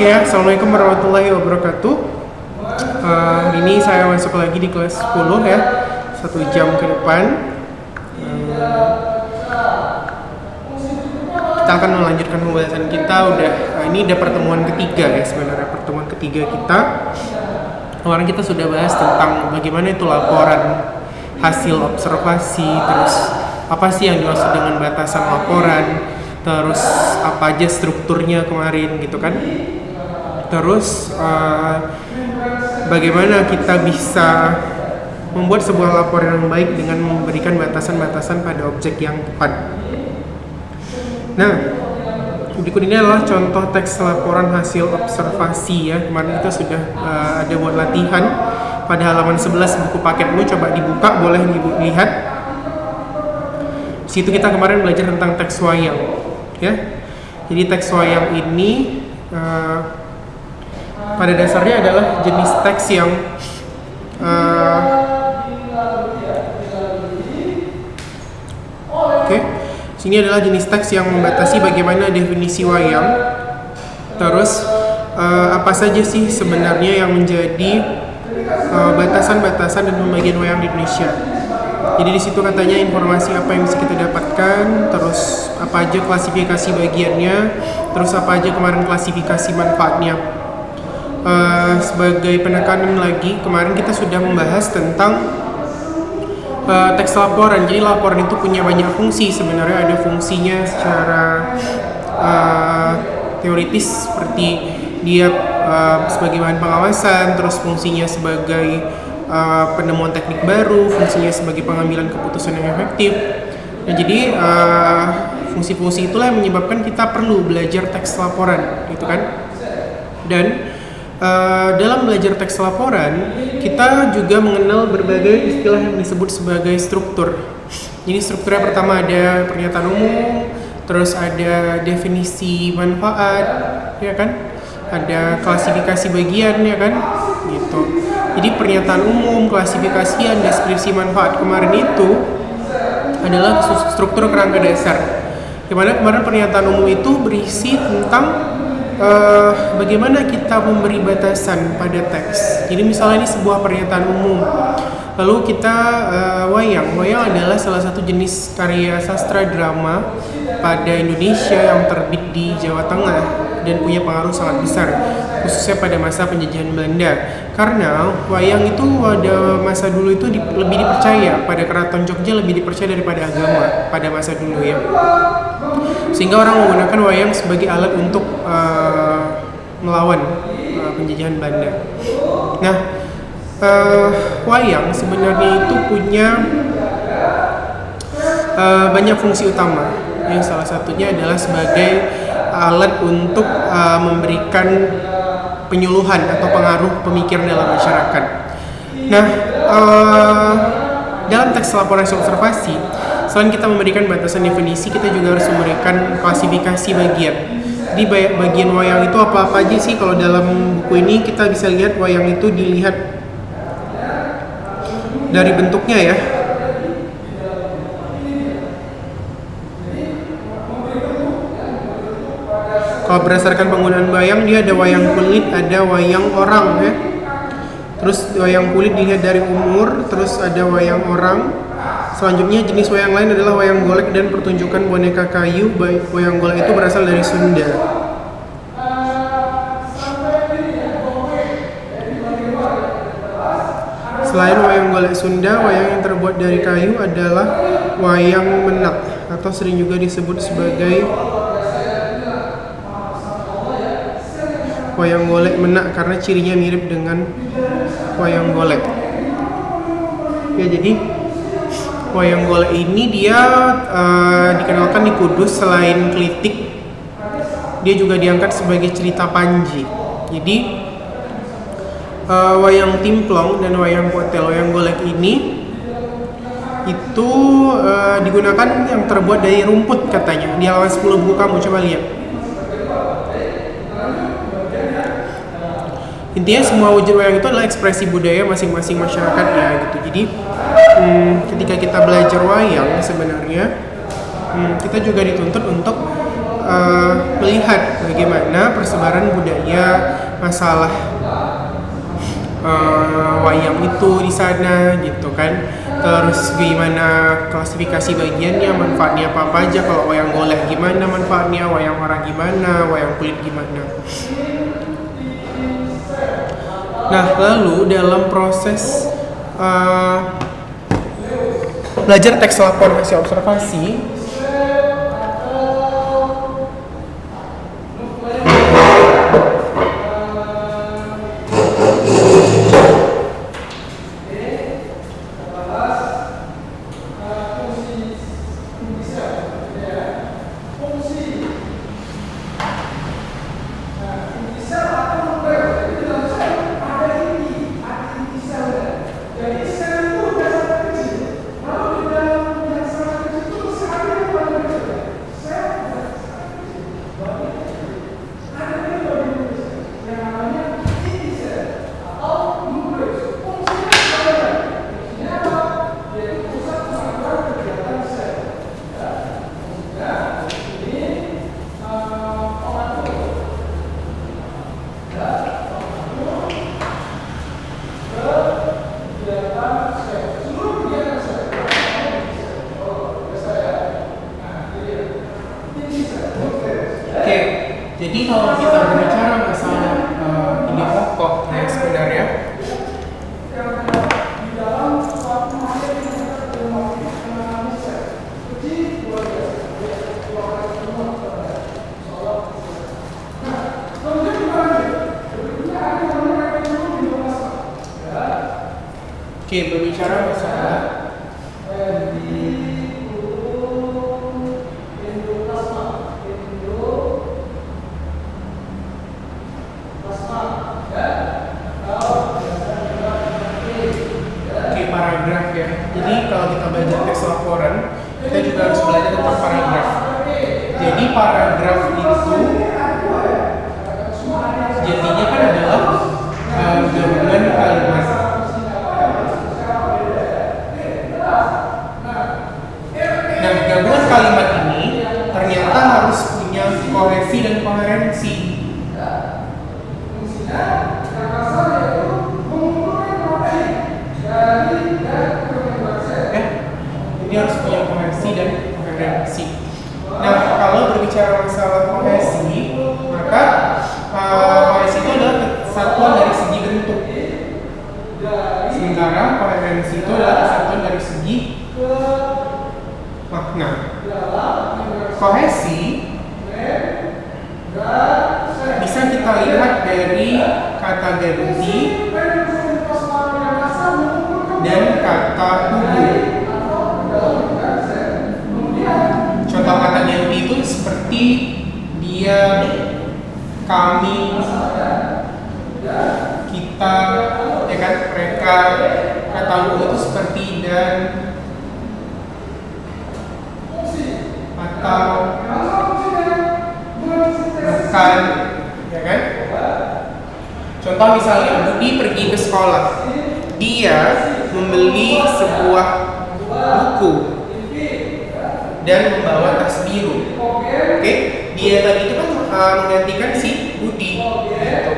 Oke, Assalamualaikum warahmatullahi wabarakatuh. Ini saya masuk lagi di kelas 10 ya, 1 jam ke depan. Kita akan melanjutkan pembahasan kita. Ini udah pertemuan ketiga ya, sebenarnya pertemuan ketiga kita. Kemarin kita sudah bahas tentang bagaimana itu laporan hasil observasi, terus apa sih yang dimaksud dengan batasan laporan, terus apa aja strukturnya kemarin gitu kan. Terus bagaimana kita bisa membuat sebuah laporan yang baik dengan memberikan batasan-batasan pada objek yang tepat. Nah, berikut ini adalah contoh teks laporan hasil observasi ya. Kemarin kita sudah ada buat latihan pada halaman 11 buku paketmu, coba dibuka, boleh dilihat. Di situ kita kemarin belajar tentang teks wayang ya. Jadi teks wayang ini pada dasarnya adalah jenis teks yang sini adalah jenis teks yang membatasi bagaimana definisi wayang. Terus apa saja sih sebenarnya yang menjadi batasan-batasan dan pembagian wayang di Indonesia. Jadi di situ katanya informasi apa yang bisa kita dapatkan, terus apa aja klasifikasi bagiannya, terus apa aja kemarin klasifikasi manfaatnya. Sebagai penekanan lagi, kemarin kita sudah membahas tentang teks laporan. Jadi laporan itu punya banyak fungsi sebenarnya. Ada fungsinya secara teoritis seperti dia sebagai bahan pengawasan, terus fungsinya sebagai penemuan teknik baru, fungsinya sebagai pengambilan keputusan yang efektif. Nah, jadi fungsi-fungsi itulah yang menyebabkan kita perlu belajar teks laporan, gitu kan? Dan dalam belajar teks laporan, kita juga mengenal berbagai istilah yang disebut sebagai struktur. Jadi strukturnya pertama ada pernyataan umum, terus ada definisi manfaat, ya kan? Ada klasifikasi bagian, ya kan? Gitu. Jadi pernyataan umum, klasifikasian, deskripsi manfaat kemarin itu adalah struktur kerangka dasar. Dimana kemarin pernyataan umum itu berisi tentang bagaimana kita memberi batasan pada teks. Jadi misalnya ini sebuah pernyataan umum, lalu kita wayang adalah salah satu jenis karya sastra drama pada Indonesia yang terbit di Jawa Tengah dan punya pengaruh sangat besar, khususnya pada masa penjajahan Belanda. Karena wayang itu pada masa dulu itu lebih dipercaya, pada Keraton Jogja lebih dipercaya daripada agama pada masa dulu ya. Sehingga orang menggunakan wayang sebagai alat untuk melawan penjajahan Belanda. Nah, wayang sebenarnya itu punya banyak fungsi utama. Yang salah satunya adalah sebagai alat untuk memberikan penyuluhan atau pengaruh pemikiran dalam masyarakat. Nah, dalam teks laporan hasil observasi, selain kita memberikan batasan definisi, kita juga harus memberikan klasifikasi bagian. Di bagian wayang itu apa-apa aja sih? Kalau dalam buku ini kita bisa lihat wayang itu dilihat dari bentuknya ya. Kalau berdasarkan penggunaan wayang, dia ada wayang kulit, ada wayang orang ya. Terus wayang kulit dilihat dari umur, terus ada wayang orang. Selanjutnya jenis wayang lain adalah wayang golek dan pertunjukan boneka kayu. Wayang golek itu berasal dari Sunda. Selain wayang golek Sunda, wayang yang terbuat dari kayu adalah wayang menak atau sering juga disebut sebagai wayang golek menak karena cirinya mirip dengan wayang golek. Ya, jadi wayang golek ini dia dikenalkan di Kudus. Selain klitik, dia juga diangkat sebagai cerita Panji. Jadi wayang timplong dan wayang potel, wayang golek ini itu digunakan yang terbuat dari rumput katanya. Di halaman 10 buku kamu, coba lihat. Intinya semua wujud wayang itu adalah ekspresi budaya masing-masing masyarakat ya gitu. Jadi ketika kita belajar wayang sebenarnya kita juga dituntut untuk melihat bagaimana persebaran budaya masalah wayang itu di sana gitu kan. Terus gimana klasifikasi bagiannya, manfaatnya apa aja, kalau wayang golek gimana manfaatnya, wayang orang gimana, wayang kulit gimana. Nah, lalu dalam proses belajar teks lapor hasil observasi, jadi kalau kita berbicara masalah ide pokok yang sebenarnya berbicara masalah paragraf ya. Jadi kalau kita belajar teks laporan, kita juga harus belajar tentang paragraf. Jadi paragraf itu jadinya kan adalah gabungan kalimat. Nah, gabungan kalimat ini ternyata harus punya kohesi dan koherensi. Ini harus punya kohesi dan koherensi. Nah, kalau berbicara masalah kohesi, maka kohesi itu adalah kesatuan dari segi bentuk. Sementara koherensi itu adalah kesatuan dari segi makna. Kohesi bisa kita lihat dari kata ganti dan kata hubung. Contoh kata ganti itu seperti dia, kami, kita, ya kan, mereka. Kata hubung itu seperti dan, atau, bukan, ya kan. Contoh misalnya Budi pergi ke sekolah, dia membeli sebuah buku dan membawa tas biru. Oke, dia tadi itu kan menggantikan si Budi. Gitu.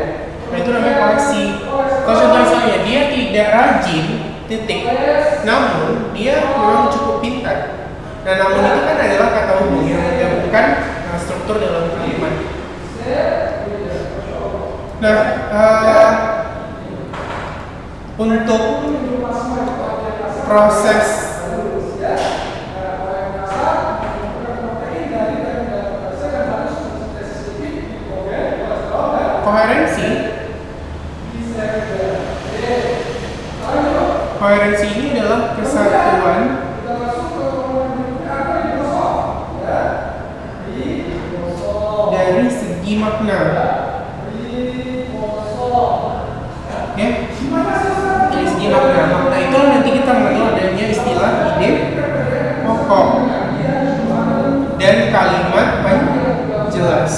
Nah, itu namanya kohesi. Kalau contoh misalnya dia tidak rajin, titik, namun dia memang cukup pintar. Nah, namun itu kan adalah kata hubung yang menggabungkan struktur dalam kalimat. Nah, untuk proses koherensi ini adalah kesatuan dari segi makna. Ya, dari segi makna. Makna itu nanti kita mengenal adanya istilah ide pokok dan kalimat jelas.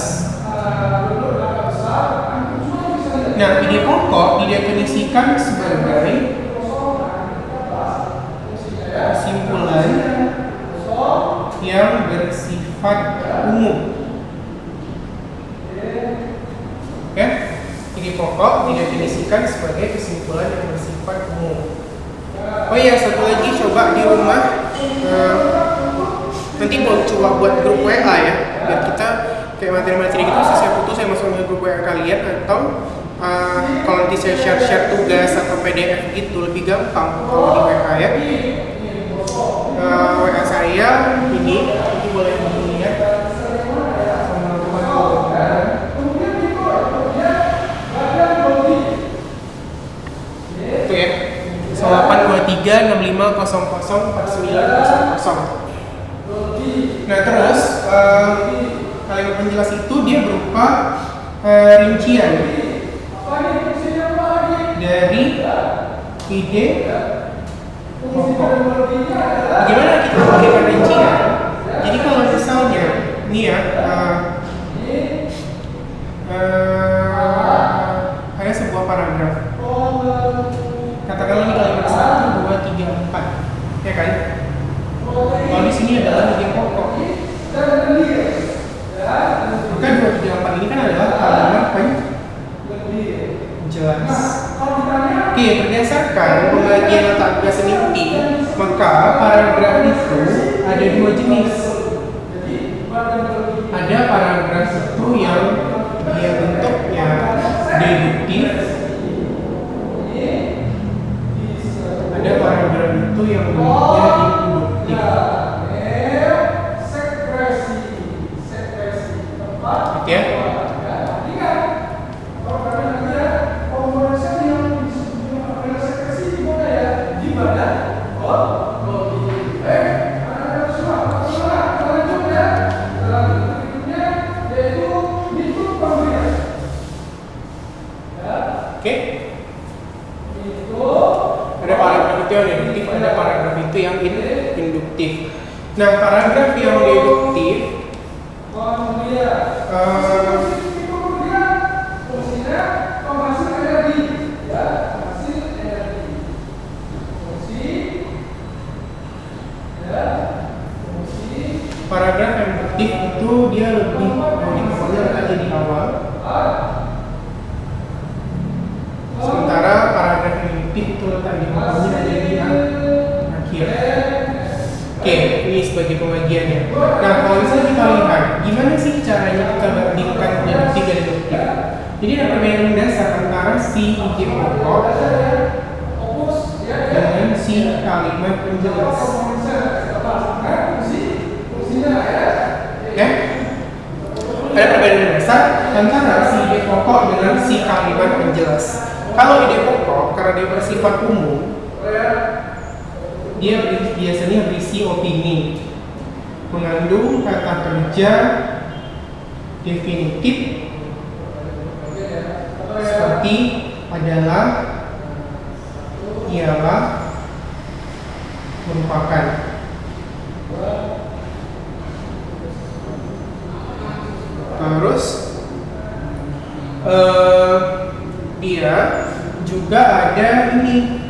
Nah, ide pokok didefinisikan sebagai kesimpulan yang bersifat umum. ide pokok didefinisikan sebagai kesimpulan yang bersifat umum. Oh iya, satu lagi, coba di rumah nanti coba buat grup WA ya, biar kita kayak materi-materi gitu bisa saya foto, saya masukin ke grup WA kalian, atau kalau nanti saya share tugas atau PDF gitu lebih gampang kalau di WA ya. WA saya ini boleh dilihat itu ya, 082365004900. Nah terus kalimat penjelas itu dia berupa rincian dari ide pokok. Gimana kita memberikan rincian? Jadi kalau misalnya ini ya ada sebuah paragraf, katakanlah ini kalimat 1, 2, 3, 4, ya kan? Kalau di sini adalah ide pokok, maka 2, 3, 4 ini kan adalah kalimat penjelas. Oke, berdasarkan pembagian letak tugas inti, maka paragraf itu ada 2 jenis. Ada paragraf itu yang dia bentuknya deduktif, ada paragraf itu yang bentuknya induktif. Oke. Ada paragraf itu yang deduktif, ada paragraf itu yang induktif. Nah, paragraf yang deduktif paragraf yang deduktif itu dia lebih letaknya di awal, sementara paragraf yang induktif itu letak di bawahnya ada di akhir. Oke, ini sebagai pembagiannya. Nah, kalau misalnya kita lihat gimana sih caranya kita bandingkan deduktif dan induktif. Jadi ada perbedaan dasar antara si ide pokok dengan si kalimat penjelas. Ya, ada perbedaan dasar antara si ide pokok dengan si kalimat penjelas. Kalau ide pokok, karena dia bersifat umum, dia biasanya berisi opini, mengandung kata kerja definitif seperti adalah, ialah, merupakan. Terus dia juga ada ini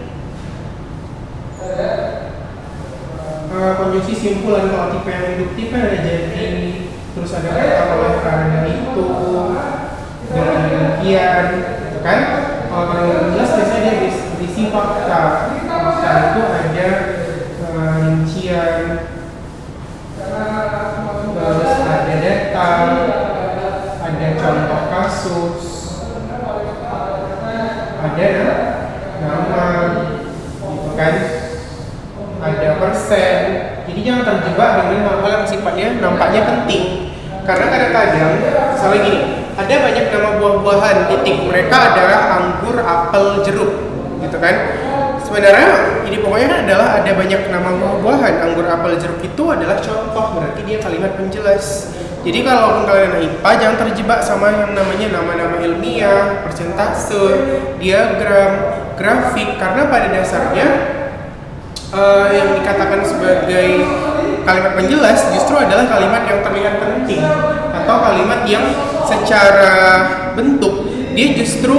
konjungsi simpulan. Kalau tipe yang induktif kan ada jadi, terus ada kata oleh karena itu, dengan demikian, gitu kan? Kalau yang jelas biasanya dia berisi fakta. Fakta itu ada rincian, terus ada data, ada contoh kasus, ada nama, gitu kan? Ada persen. Jadi jangan terjebak dengan hal-hal yang sifatnya nampaknya penting. Karena kadang-kadang, misalnya gini, ada banyak nama buah-buahan, titik. Mereka adalah anggur, apel, jeruk, gitu kan? Sebenarnya ini pokoknya adalah ada banyak nama buah-buahan, anggur, apel, jeruk itu adalah contoh, berarti dia kalimat penjelas. Jadi kalau kalian anak IPA jangan terjebak sama yang namanya nama-nama ilmiah, persentase, diagram, grafik, karena pada dasarnya yang dikatakan sebagai kalimat penjelas justru adalah kalimat yang terlihat penting, atau kalimat yang secara bentuk dia justru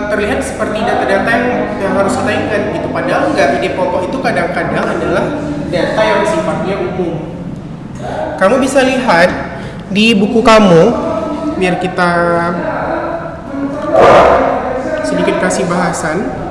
terlihat seperti data-data yang harus kita ingat gitu. Padahal enggak, ide pokok itu kadang-kadang adalah data yang sifatnya umum. Kamu bisa lihat di buku kamu biar kita sedikit kasih bahasan.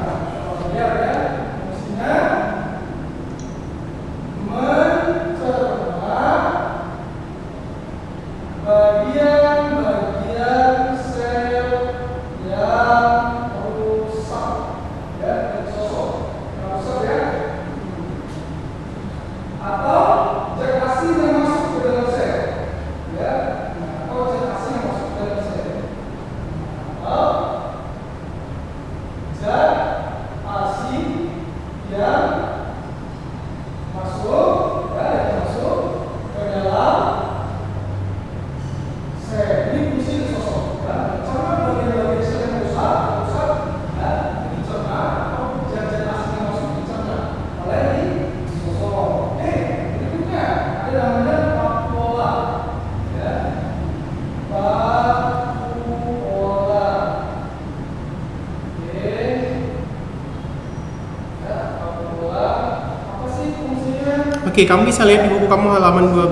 Oke, kamu bisa lihat di buku kamu halaman 12.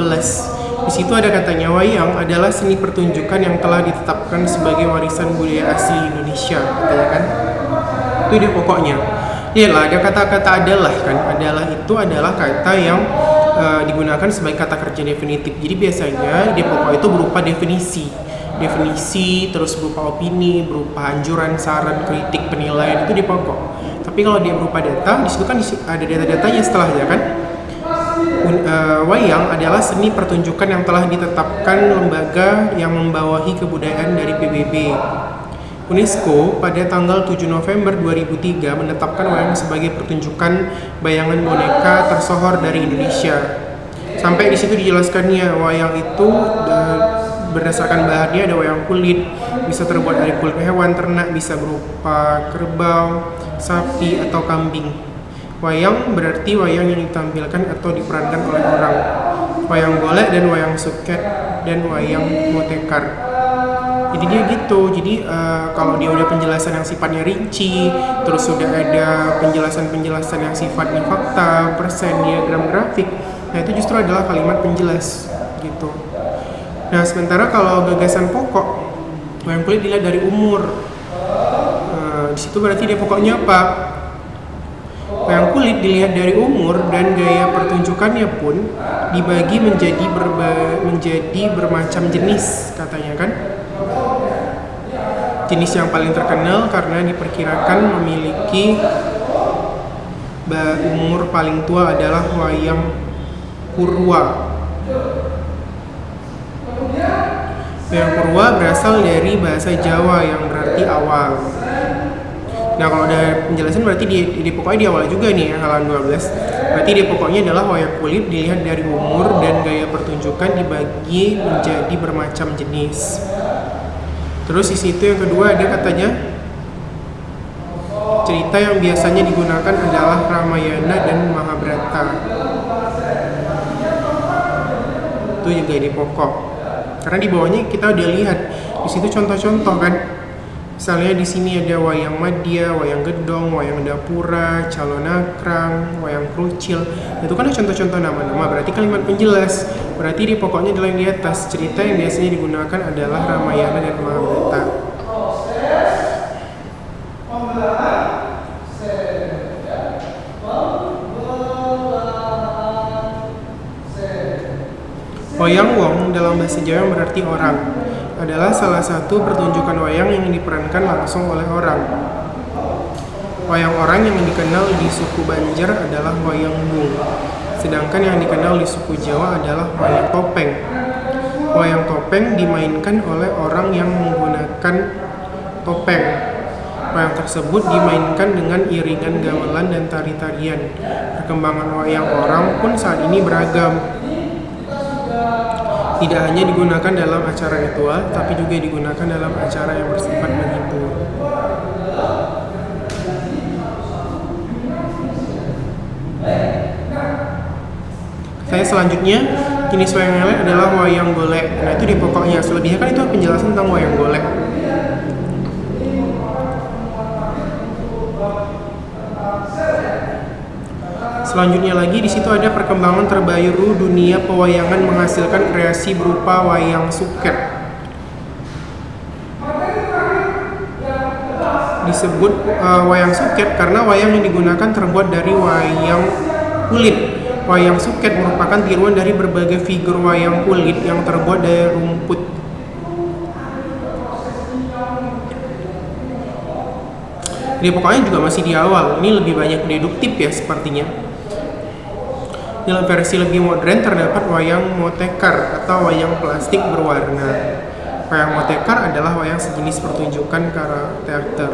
Di situ ada katanya, wayang adalah seni pertunjukan yang telah ditetapkan sebagai warisan budaya asli Indonesia, katanya kan? Itu dia pokoknya. Lihatlah, ada kata-kata adalah kan? Adalah itu adalah kata yang digunakan sebagai kata kerja definitif. Jadi biasanya di pokok itu berupa definisi, terus berupa opini, berupa anjuran, saran, kritik, penilaian, itu di pokok. Tapi kalau dia berupa data, di situ kan ada data-datanya setelahnya kan? Wayang adalah seni pertunjukan yang telah ditetapkan lembaga yang membawahi kebudayaan dari PBB. UNESCO pada tanggal 7 November 2003 menetapkan wayang sebagai pertunjukan bayangan boneka tersohor dari Indonesia. Sampai di situ dijelaskannya, wayang itu berdasarkan bahannya ada wayang kulit, bisa terbuat dari kulit hewan ternak, bisa berupa kerbau, sapi, atau kambing. Wayang berarti wayang yang ditampilkan atau diperankan oleh orang. Wayang golek dan wayang suket dan wayang motekar. Jadi dia gitu. Jadi kalau dia udah penjelasan yang sifatnya rinci, terus sudah ada penjelasan-penjelasan yang sifatnya fakta, persen, diagram grafik, nah itu justru adalah kalimat penjelas gitu. Nah sementara kalau gagasan pokok, wayang kulit dilihat dari umur. Di situ berarti dia pokoknya apa? Wayang kulit dilihat dari umur dan gaya pertunjukannya pun dibagi menjadi bermacam jenis, katanya kan. Jenis yang paling terkenal karena diperkirakan memiliki umur paling tua adalah wayang Purwa. Wayang Purwa berasal dari bahasa Jawa yang berarti awal. Nah kalau ada penjelasan berarti di pokoknya di awal juga nih ya, halaman 12. Berarti di pokoknya adalah wayang kulit dilihat dari umur dan gaya pertunjukan dibagi menjadi bermacam jenis. Terus di situ yang kedua ada katanya, cerita yang biasanya digunakan adalah Ramayana dan Mahabharata. Itu juga di pokok. Karena di bawahnya kita udah lihat di situ contoh-contoh kan. Misalnya di sini ada wayang Madya, wayang Gedong, wayang Dapura, Calonakrang, wayang Krucil. Itu kan ada contoh-contoh nama-nama, berarti kalimat penjelas. Berarti di pokoknya adalah yang di atas. Cerita yang biasanya digunakan adalah Ramayana dan Mahabharata. Wayang Wong dalam bahasa Jawa berarti orang. Adalah salah satu pertunjukan wayang yang diperankan langsung oleh orang. Wayang orang yang dikenal di suku Banjar adalah wayang Wung, sedangkan yang dikenal di suku Jawa adalah wayang topeng. Wayang topeng dimainkan oleh orang yang menggunakan topeng. Wayang tersebut dimainkan dengan iringan gamelan dan tari-tarian. Perkembangan wayang orang pun saat ini beragam. Tidak hanya digunakan dalam acara ritual, tapi juga digunakan dalam acara yang bersifat menghibur. Saya selanjutnya, jenis wayang golek adalah wayang golek. Nah itu di pokoknya, selebihnya kan itu penjelasan tentang wayang golek. Selanjutnya lagi di situ ada perkembangan terbaru dunia pewayangan menghasilkan kreasi berupa wayang suket. disebut wayang suket karena wayang yang digunakan terbuat dari wayang kulit. Wayang suket merupakan tiruan dari berbagai figur wayang kulit yang terbuat dari rumput. Jadi pokoknya juga masih di awal, ini lebih banyak deduktif ya sepertinya. Dalam versi lebih modern terdapat wayang motekar atau wayang plastik berwarna. Wayang motekar adalah wayang sejenis pertunjukan karakter.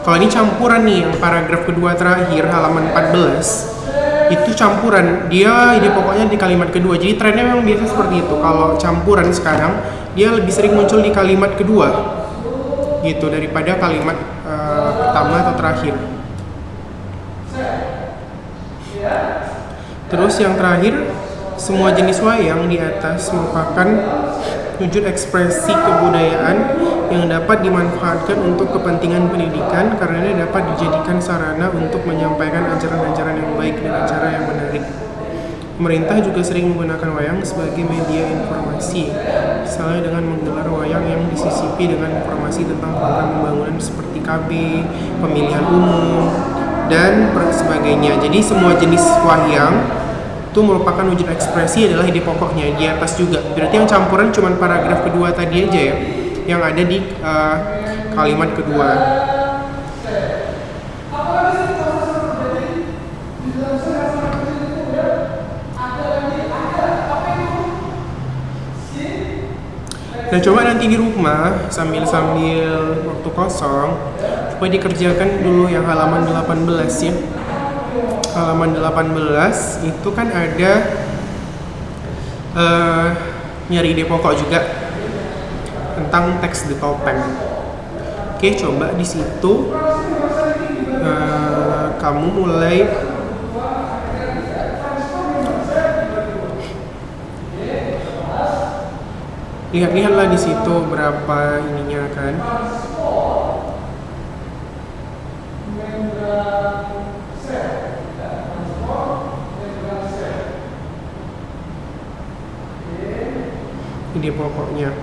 Kalau ini campuran nih, yang paragraf kedua terakhir halaman 14 itu campuran, dia ide pokoknya di kalimat kedua. Jadi trennya memang biasa seperti itu. Kalau campuran sekarang dia lebih sering muncul di kalimat kedua gitu daripada kalimat pertama atau terakhir. Terus yang terakhir, semua jenis wayang di atas merupakan wujud ekspresi kebudayaan yang dapat dimanfaatkan untuk kepentingan pendidikan karena dapat dijadikan sarana untuk menyampaikan ajaran-ajaran yang baik dengan cara yang menarik. Pemerintah juga sering menggunakan wayang sebagai media informasi, misalnya dengan menggelar wayang yang disisipi dengan informasi tentang program pembangunan seperti KB, pemilihan umum, dan sebagainya. Jadi semua jenis wayang itu merupakan wujud ekspresi adalah ide pokoknya di atas juga. Berarti yang campuran cuma paragraf kedua tadi aja ya, yang ada di kalimat kedua. Nah coba nanti di rumah sambil waktu kosong coba dikerjakan dulu yang halaman 18 ya. Halaman 18 itu kan ada nyari ide pokok juga tentang teks The Topeng. Oke, coba di situ kamu mulai lihat-lihatlah di situ berapa ininya kan. Ide pokoknya.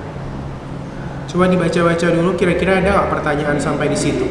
Coba dibaca-baca dulu, kira-kira ada nggak pertanyaan sampai di situ?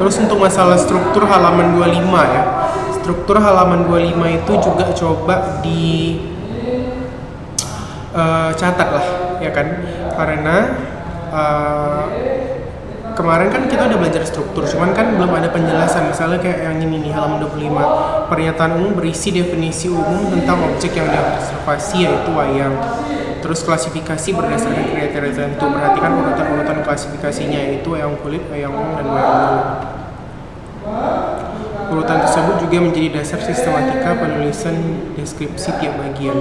Terus untuk masalah struktur halaman 25 ya. Struktur halaman 25 itu juga coba catat lah, ya kan? Karena kemarin kan kita udah belajar struktur, cuman kan belum ada penjelasan. Misalnya kayak yang ini nih, halaman 25. Pernyataan umum berisi definisi umum tentang objek yang diobservasi, yaitu wayang. Terus klasifikasi berdasarkan kriteria tertentu. Perhatikan urutan-urutan klasifikasinya, yaitu wayang kulit, wayang wong, dan wayang wong. Urutan tersebut juga menjadi dasar sistematika penulisan deskripsi tiap bagian.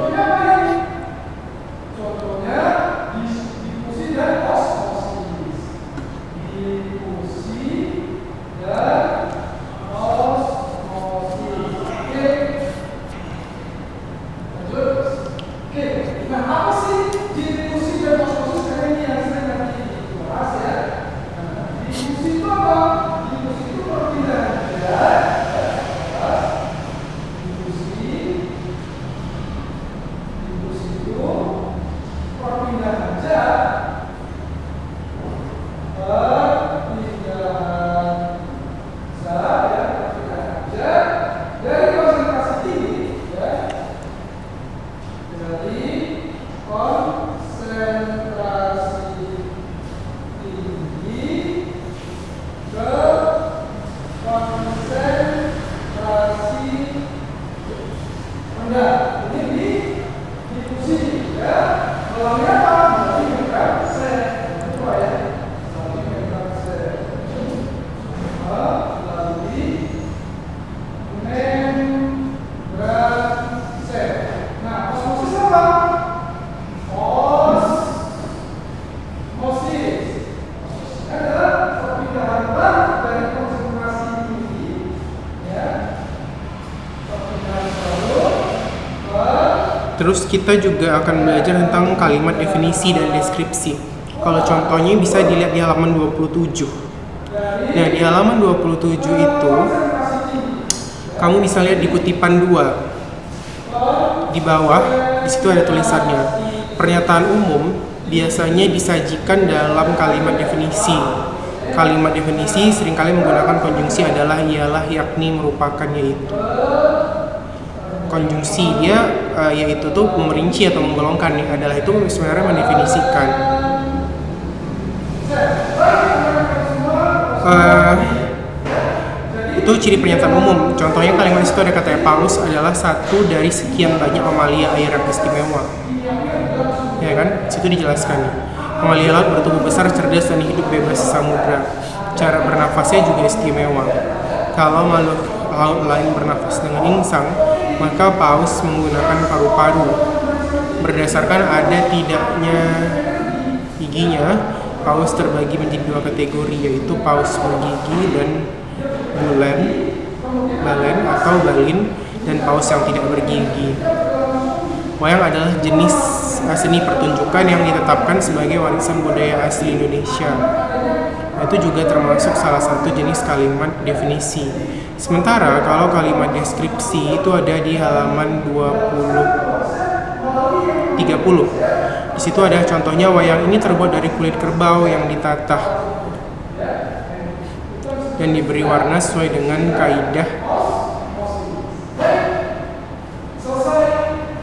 Terus kita juga akan belajar tentang kalimat definisi dan deskripsi. Kalau contohnya bisa dilihat di halaman 27. Nah, di halaman 27 itu kamu bisa lihat di kutipan 2. Di bawah, di situ ada tulisannya. Pernyataan umum biasanya disajikan dalam kalimat definisi. Kalimat definisi seringkali menggunakan konjungsi adalah, ialah, yakni, merupakan, yaitu. Konjungsi dia yaitu tuh merinci atau menggolongkan, nih adalah itu sebenarnya mendefinisikan. Itu ciri pernyataan umum. Contohnya kalimat itu ada kata paus adalah satu dari sekian banyak mamalia air yang istimewa. Ya kan? Situ dijelaskan. Mamalia laut bertubuh besar, cerdas, dan hidup bebas di samudra. Cara bernafasnya juga istimewa. Kalau makhluk laut lain bernafas dengan insang, maka paus menggunakan paru-paru. Berdasarkan ada tidaknya giginya, paus terbagi menjadi 2 kategori, yaitu paus bergigi dan balen atau balin, dan paus yang tidak bergigi. Wayang adalah jenis seni pertunjukan yang ditetapkan sebagai warisan budaya asli Indonesia. Itu juga termasuk salah satu jenis kalimat definisi. Sementara kalau kalimat deskripsi itu ada di halaman 30. Di situ ada contohnya, wayang ini terbuat dari kulit kerbau yang ditatah dan diberi warna sesuai dengan kaidah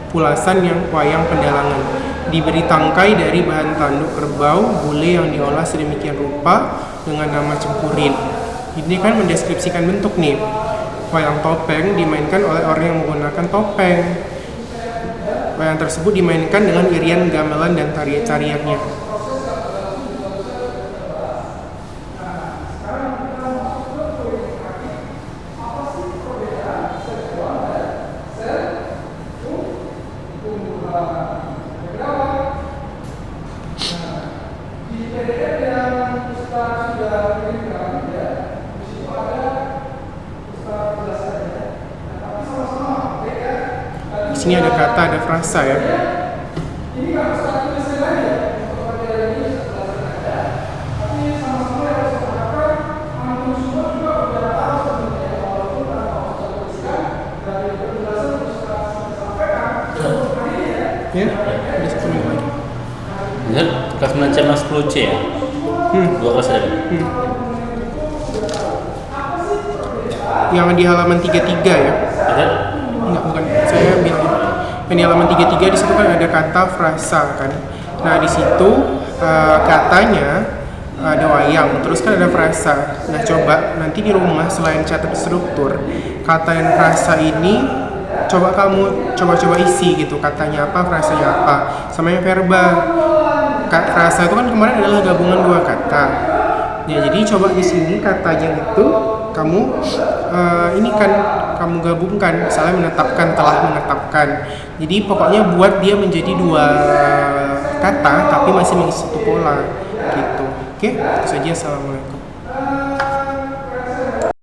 pulasan yang wayang pendalangan. Diberi tangkai dari bahan tanduk kerbau bule yang diolah sedemikian rupa dengan nama cempurin. Ini kan mendeskripsikan bentuk nih. Wayang topeng dimainkan oleh orang yang menggunakan topeng. Wayang tersebut dimainkan dengan irian gamelan dan tariannya. Di sini ada kata, ada frasa ya. Ya, ada satu lagi. Benar, kelas melancar 10C ya? 2 kelas ada. Yang di halaman 33 ya. Ada? Enggak, bukan. Saya bilang Dan di halaman 33 di situ kan ada kata frasa kan. Nah, di situ katanya ada wayang, terus kan ada frasa. Nah, coba nanti di rumah selain catat struktur, kata dan frasa ini coba kamu coba isi gitu, katanya apa, frasanya apa, sama yang verbal. Frasa itu kan kemarin adalah gabungan dua kata. Ya, jadi coba di sini katanya itu kamu ini kan kamu gabungkan, misalnya menetapkan, telah menetapkan. Jadi pokoknya buat dia menjadi dua kata tapi masih mengisi satu pola gitu. Oke, itu saja. Assalamualaikum.